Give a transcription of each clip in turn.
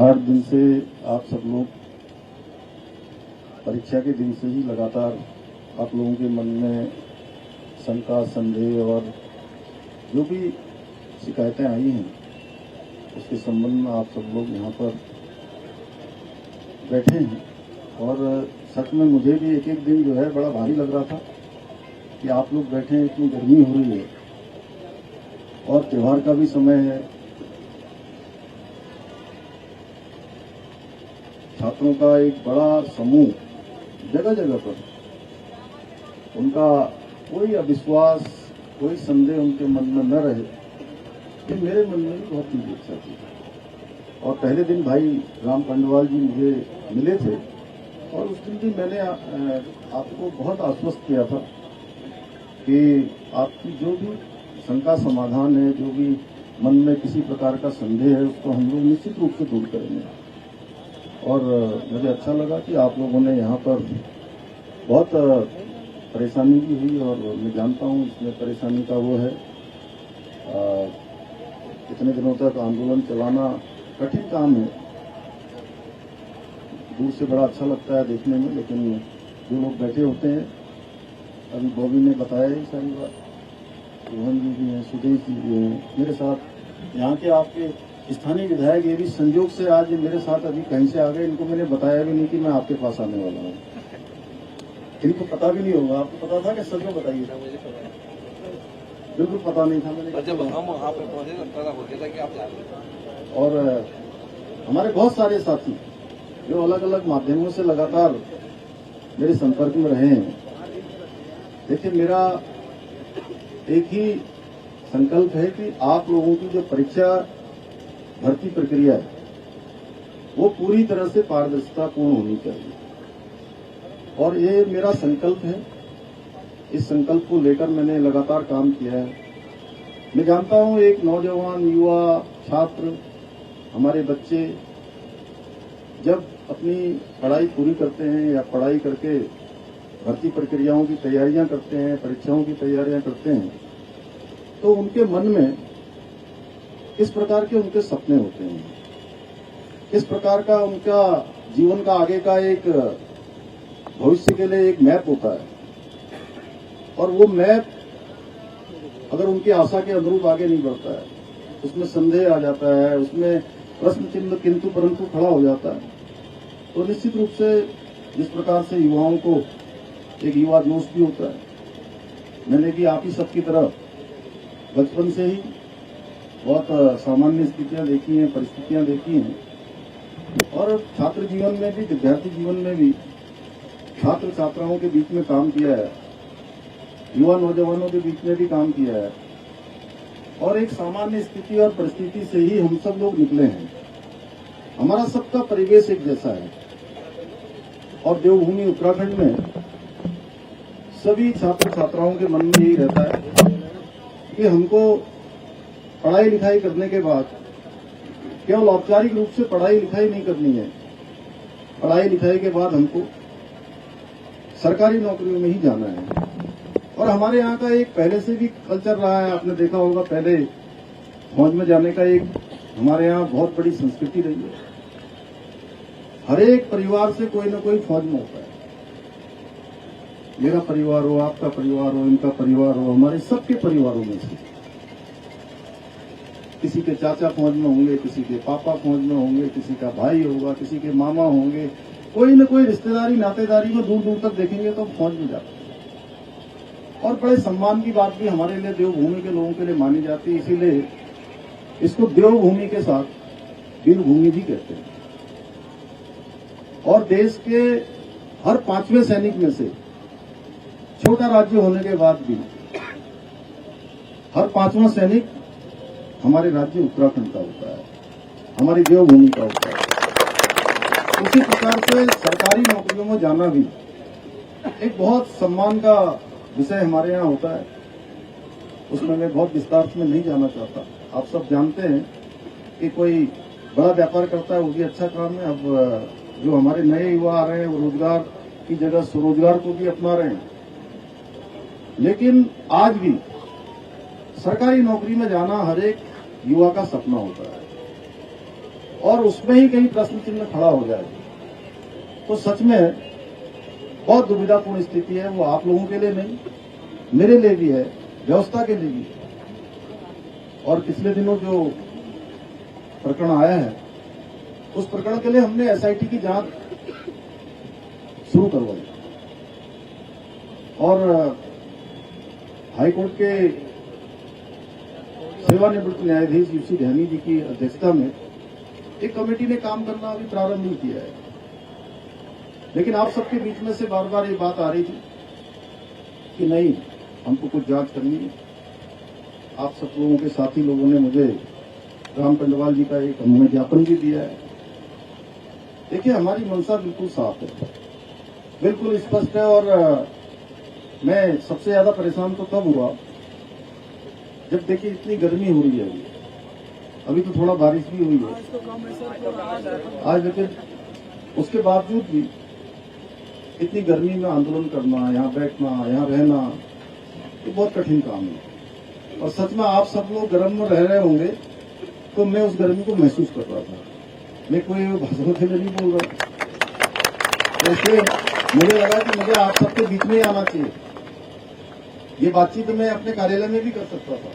8 दिन से आप सब लोग परीक्षा के दिन से ही लगातार आप लोगों के मन में शंका, संदेह और जो भी शिकायतें आई हैं उसके संबंध में आप सब लोग यहाँ पर बैठे हैं। और सच में मुझे भी एक एक दिन जो है बड़ा भारी लग रहा था कि आप लोग बैठे हैं, इतनी गर्मी हो रही है और त्योहार का भी समय है। छात्रों का एक बड़ा समूह जगह जगह पर, उनका कोई अविश्वास, कोई संदेह उनके मन में न रहे, ये मेरे मन में भी बहुत ही इच्छा थी। और पहले दिन भाई राम पंडवाल जी मुझे मिले थे और उस दिन भी मैंने आपको बहुत आश्वस्त किया था कि आपकी जो भी शंका समाधान है, जो भी मन में किसी प्रकार का संदेह है, उसको हम लोग निश्चित रूप से दूर करेंगे। और मुझे अच्छा लगा कि आप लोगों ने यहाँ पर बहुत परेशानी भी हुई और मैं जानता हूँ इसमें परेशानी का वो है, इतने दिनों तक आंदोलन चलाना कठिन काम है। दूर से बड़ा अच्छा लगता है देखने में, लेकिन जो लोग बैठे होते हैं, अभी बॉबी ने बताया ही सारी बात, रोहन जी भी हैं, सुदेश जी भी हैं मेरे साथ, यहाँ के आपके स्थानीय विधायक ये भी संयोग से आज मेरे साथ अभी कहीं से आ गए। इनको मैंने बताया भी नहीं कि मैं आपके पास आने वाला हूँ, इनको पता भी नहीं होगा। आपको पता था कि सच में बताइए? बिल्कुल पता नहीं था। मैंने जब हम वहाँ पे पहुंचे तो पता हो गया था कि आप जा रहे हैं। और हमारे बहुत सारे साथी जो अलग अलग माध्यमों से लगातार मेरे संपर्क में रहे हैं। देखिए, मेरा एक ही संकल्प है कि आप लोगों की जो परीक्षा भर्ती प्रक्रिया है वो पूरी तरह से पारदर्शितापूर्ण होनी चाहिए और ये मेरा संकल्प है। इस संकल्प को लेकर मैंने लगातार काम किया है। मैं जानता हूं एक नौजवान, युवा, छात्र, हमारे बच्चे जब अपनी पढ़ाई पूरी करते हैं या पढ़ाई करके भर्ती प्रक्रियाओं की तैयारियां करते हैं, परीक्षाओं की तैयारियां करते हैं, तो उनके मन में किस प्रकार के उनके सपने होते हैं, किस प्रकार का उनका जीवन का आगे का एक भविष्य के लिए एक मैप होता है। और वो मैप अगर उनकी आशा के अनुरूप आगे नहीं बढ़ता है, उसमें संदेह आ जाता है, उसमें प्रश्न चिन्ह किंतु परंतु खड़ा हो जाता है, तो निश्चित रूप से जिस प्रकार से युवाओं को एक युवा जोश भी होता है, मैंने भी आप ही सबकी तरह बचपन से ही बहुत सामान्य स्थितियां देखी हैं, परिस्थितियां देखी हैं और छात्र जीवन में भी, विद्यार्थी जीवन में भी छात्र छात्राओं के बीच में काम किया है, युवा नौजवानों के बीच में भी काम किया है और एक सामान्य स्थिति और परिस्थिति से ही हम सब लोग निकले हैं। हमारा सबका परिवेश एक जैसा है और देवभूमि उत्तराखंड में सभी छात्र छात्राओं के मन में यही रहता है कि हमको पढ़ाई लिखाई करने के बाद केवल औपचारिक रूप से पढ़ाई लिखाई नहीं करनी है। पढ़ाई लिखाई के बाद हमको सरकारी नौकरियों में ही जाना है। और हमारे यहाँ का एक पहले से भी कल्चर रहा है, आपने देखा होगा, पहले फौज में जाने का एक हमारे यहाँ बहुत बड़ी संस्कृति रही है। हर एक परिवार से कोई न कोई फौज में होता है। मेरा परिवार हो, आपका परिवार हो, इनका परिवार हो, हमारे सबके परिवारों में से किसी के चाचा फौज में होंगे, किसी के पापा फौज में होंगे, किसी का भाई होगा, किसी के मामा होंगे, कोई न कोई रिश्तेदारी नातेदारी में दूर दूर तक देखेंगे तो फौज में जाते हैं। और बड़े सम्मान की बात भी हमारे लिए देवभूमि के लोगों के लिए मानी जाती है, इसीलिए इसको देवभूमि के साथ वीरभूमि भी कहते हैं। और देश के हर 5वें सैनिक में से, छोटा राज्य होने के बाद भी, हर 5वां सैनिक हमारे राज्य उत्तराखंड का होता है, हमारी देवभूमि का होता है। उसी प्रकार से सरकारी नौकरियों में जाना भी एक बहुत सम्मान का विषय हमारे यहाँ होता है। उसमें मैं बहुत विस्तार में नहीं जाना चाहता। आप सब जानते हैं कि कोई बड़ा व्यापार करता है वो भी अच्छा काम है। अब जो हमारे नए युवा आ रहे हैं वो रोजगार की जगह स्वरोजगार को भी अपना रहे हैं, लेकिन आज भी सरकारी नौकरी में जाना हर एक युवा का सपना होता है। और उसमें ही कहीं प्रश्न चिन्ह खड़ा हो जाए तो सच में बहुत दुविधापूर्ण स्थिति है। वो आप लोगों के लिए नहीं, मेरे लिए भी है, व्यवस्था के लिए भी है। और पिछले दिनों जो प्रकरण आया है उस प्रकरण के लिए हमने एसआईटी की जांच शुरू करवाई और हाईकोर्ट के सेवानिवृत्त न्यायाधीश यूसी ध्यानी जी की अध्यक्षता में एक कमेटी ने काम करना अभी प्रारंभ नहीं किया है। लेकिन आप सबके बीच में से बार बार ये बात आ रही थी कि नहीं, हमको कुछ जांच करनी है। आप सब लोगों के साथी लोगों ने मुझे राम कंडवाल जी का एक हमने ज्ञापन भी दिया है। देखिए, हमारी मंशा बिल्कुल साफ है, बिल्कुल स्पष्ट है। और मैं सबसे ज्यादा परेशान तो तब हुआ जब देखिए इतनी गर्मी हो रही है। अभी तो थोड़ा बारिश भी हुई है आज, लेकिन उसके बावजूद भी इतनी गर्मी में आंदोलन करना, यहाँ बैठना, यहाँ रहना, ये बहुत कठिन काम है। और सच में आप सब लोग गर्म में रह रहे होंगे तो मैं उस गर्मी को महसूस कर रहा था। मैं कोई भाषण के लिए नहीं बोल रहा, इसलिए मुझे लगा कि मुझे आप सबके बीच में ही आना चाहिए। ये बातचीत मैं अपने कार्यालय में भी कर सकता था,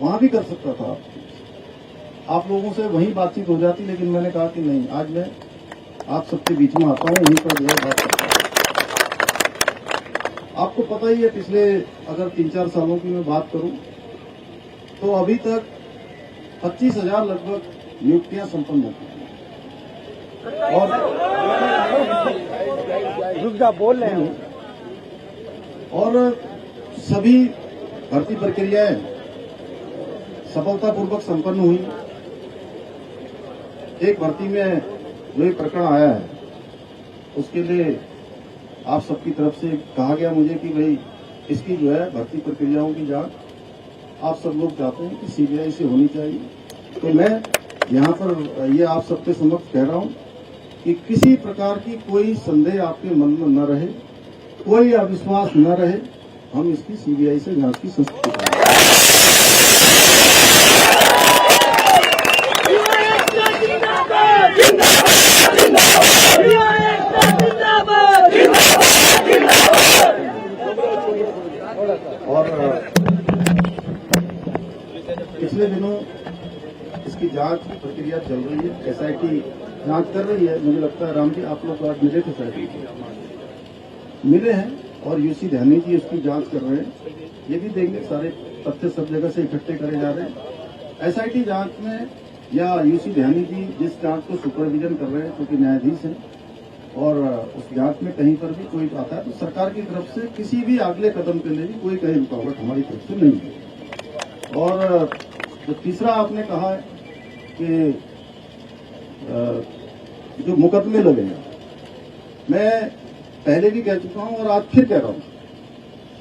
वहां भी कर सकता था, आप लोगों से वहीं बातचीत हो जाती, लेकिन मैंने कहा कि नहीं, आज मैं आप सबके बीच में आता हूं, वहीं पर जो है बात करता हूं। आपको पता ही है, पिछले अगर 3-4 सालों की मैं बात करूं तो अभी तक 25,000 लगभग नियुक्तियां संपन्न हो चुकी हैं। और बोल रहे हैं, और सभी भर्ती प्रक्रियाएं सफलतापूर्वक संपन्न हुई। एक भर्ती में जो ये प्रकरण आया है उसके लिए आप सबकी तरफ से कहा गया मुझे कि भाई इसकी जो है भर्ती प्रक्रियाओं की जांच आप सब लोग चाहते हैं कि सीबीआई से होनी चाहिए। तो मैं यहाँ पर ये आप सबके समक्ष कह रहा हूँ कि किसी प्रकार की कोई संदेह आपके मन में न रहे, कोई अविश्वास न रहे, हम इसकी सीबीआई से जांच की संस्तुति करेंगे। और पिछले दिनों इसकी जांच की प्रक्रिया चल रही है, एसआईटी जांच कर रही है। मुझे लगता है राम जी आप लोग आज मिले थे, शायद मिले हैं, और यूसी ध्यानी जी उसकी जांच कर रहे हैं। ये भी देंगे, सारे तथ्य सब जगह से इकट्ठे करे जा रहे हैं। एसआईटी जांच में या यूसी ध्यानी जी जिस जांच को सुपरविजन कर रहे हैं, क्योंकि न्यायाधीश हैं, और उस जांच में कहीं पर भी कोई आता है तो सरकार की तरफ से किसी भी अगले कदम के लिए भी कोई कहीं रुकावट हमारी तरफ से नहीं है। और जो तीसरा आपने कहा है कि जो मुकदमे लगे हैं, मैं पहले भी कह चुका हूं और आज फिर कह रहा हूं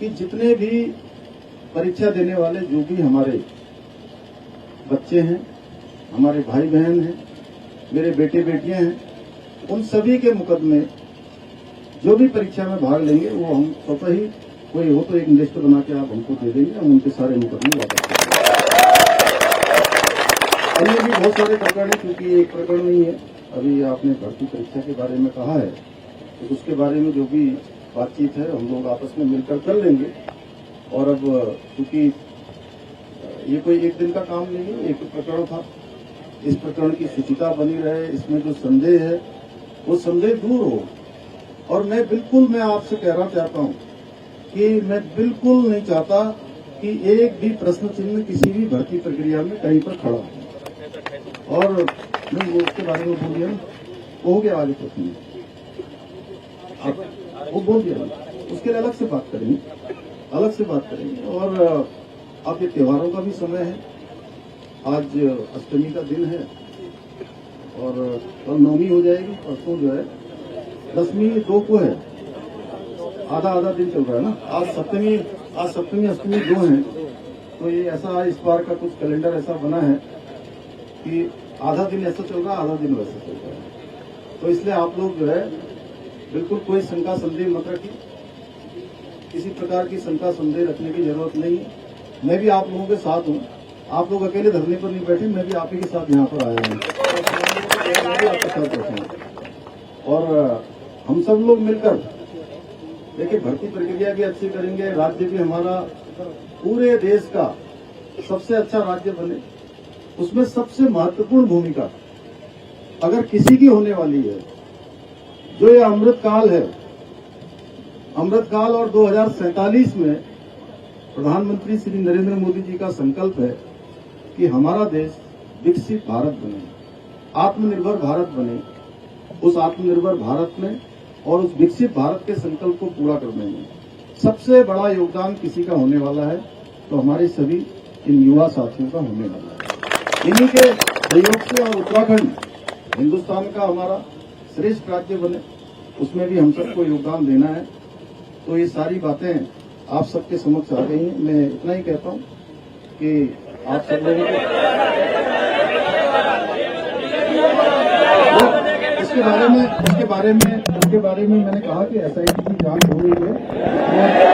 कि जितने भी परीक्षा देने वाले जो भी हमारे बच्चे हैं, हमारे भाई बहन हैं, मेरे बेटे बेटियां हैं, उन सभी के मुकदमे जो भी परीक्षा में भाग लेंगे वो हम स्वतः ही, कोई हो तो एक लिस्ट बना के आप हमको दे देंगे, हम उनके सारे मुकदमे वापस करेंगे। अन्य भी बहुत सारे प्रकरण हैं, क्योंकि एक प्रकरण नहीं है। अभी आपने भर्ती परीक्षा के बारे में कहा है तो उसके बारे में जो भी बातचीत है हम लोग आपस में मिलकर कर लेंगे। और अब क्योंकि ये कोई एक दिन का काम नहीं है, एक प्रकरण था, इस प्रकरण की शुचिता बनी रहे, इसमें जो संदेह है वो संदेह दूर हो। और मैं आपसे कहना चाहता हूं कि मैं बिल्कुल नहीं चाहता कि एक भी प्रश्न चिन्ह किसी भी भर्ती प्रक्रिया में कहीं पर खड़ा हो। और मैं उसके बारे में बोल दिया, हो गया आगे प्रश्न, वो बोल दिया, उसके लिए अलग से बात करेंगे। और अब ये त्योहारों का भी समय है, आज अष्टमी का दिन है और कल नवमी हो जाएगी, परसों जो है दसवीं 2 को है, आधा दिन चल रहा है ना। आज सप्तमी अष्टमी 2 है, तो ये ऐसा इस बार का कुछ कैलेंडर ऐसा बना है कि आधा दिन ऐसा चल रहा है, आधा दिन वैसा चल रहा है। तो इसलिए आप लोग जो है बिल्कुल कोई शंका संदेह मत रखिए, किसी प्रकार की शंका संदेह रखने की जरूरत नहीं है। मैं भी आप लोगों के साथ हूँ, आप लोग अकेले धरने पर नहीं बैठे, मैं भी आप ही के साथ यहाँ पर आया हूँ। और हम सब लोग मिलकर देखिए भर्ती प्रक्रिया भी अच्छी करेंगे, राज्य भी हमारा पूरे देश का सबसे अच्छा राज्य बने। उसमें सबसे महत्वपूर्ण भूमिका अगर किसी की होने वाली है, जो ये अमृतकाल है, अमृतकाल और 2047 में प्रधानमंत्री श्री नरेंद्र मोदी जी का संकल्प है कि हमारा देश विकसित भारत बने, आत्मनिर्भर भारत बने। उस आत्मनिर्भर भारत में और उस विकसित भारत के संकल्प को पूरा करने में सबसे बड़ा योगदान किसी का होने वाला है तो हमारे सभी इन युवा साथियों का होने वाला है। इन्हीं के सहयोग से और उत्तराखंड हिंदुस्तान का हमारा श्रेष्ठ राज्य बने, उसमें भी हम सबको योगदान देना है। तो ये सारी बातें आप सबके समक्ष आ गई हैं। मैं इतना ही कहता हूं कि आप सब लोगों को इसके बारे में मैंने कहा कि एसआईटी की जांच हो रही है।